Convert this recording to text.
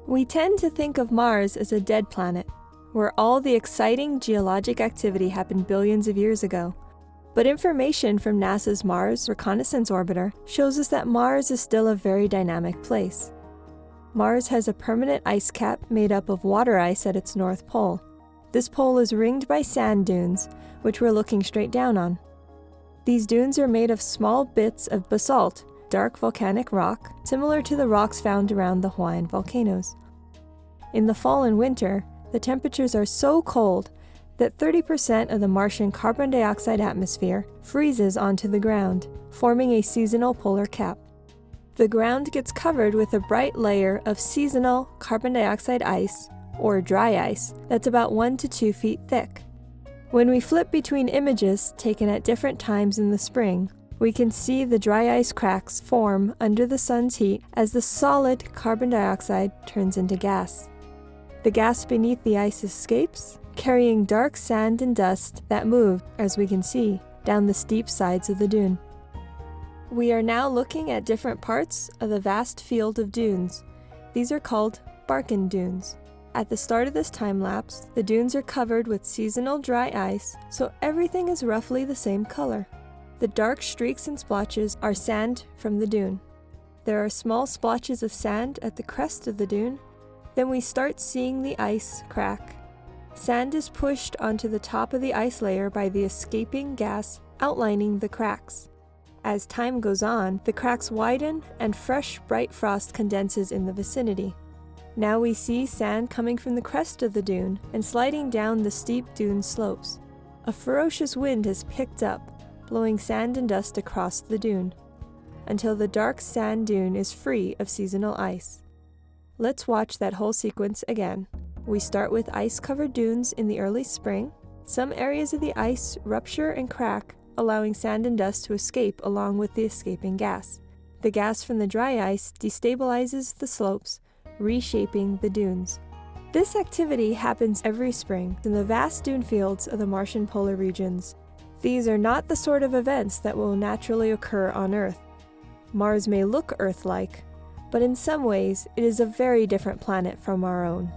We tend to think of Mars as a dead planet, where all the exciting geologic activity happened billions of years ago. But information from NASA's Mars Reconnaissance Orbiter shows us that Mars is still a very dynamic place. Mars has a permanent ice cap made up of water ice at its north pole. This pole is ringed by sand dunes, which we're looking straight down on. These dunes are made of small bits of basalt, dark volcanic rock, similar to the rocks found around the Hawaiian volcanoes. In the fall and winter, the temperatures are so cold that 30% of the Martian carbon dioxide atmosphere freezes onto the ground, forming a seasonal polar cap. The ground gets covered with a bright layer of seasonal carbon dioxide ice, or dry ice, that's about 1 to 2 feet thick. When we flip between images taken at different times in the spring, we can see the dry ice cracks form under the sun's heat as the solid carbon dioxide turns into gas. The gas beneath the ice escapes, carrying dark sand and dust that move, as we can see, down the steep sides of the dune. We are now looking at different parts of the vast field of dunes. These are called Barken Dunes. At the start of this time lapse, the dunes are covered with seasonal dry ice, so everything is roughly the same color. The dark streaks and splotches are sand from the dune. There are small splotches of sand at the crest of the dune. Then we start seeing the ice crack. Sand is pushed onto the top of the ice layer by the escaping gas outlining the cracks. As time goes on, the cracks widen and fresh, bright frost condenses in the vicinity. Now we see sand coming from the crest of the dune and sliding down the steep dune slopes. A ferocious wind has picked up, blowing sand and dust across the dune, until the dark sand dune is free of seasonal ice. Let's watch that whole sequence again. We start with ice-covered dunes in the early spring. Some areas of the ice rupture and crack, allowing sand and dust to escape along with the escaping gas. The gas from the dry ice destabilizes the slopes, reshaping the dunes. This activity happens every spring in the vast dune fields of the Martian polar regions. These are not the sort of events that will naturally occur on Earth. Mars may look Earth-like, but in some ways it is a very different planet from our own.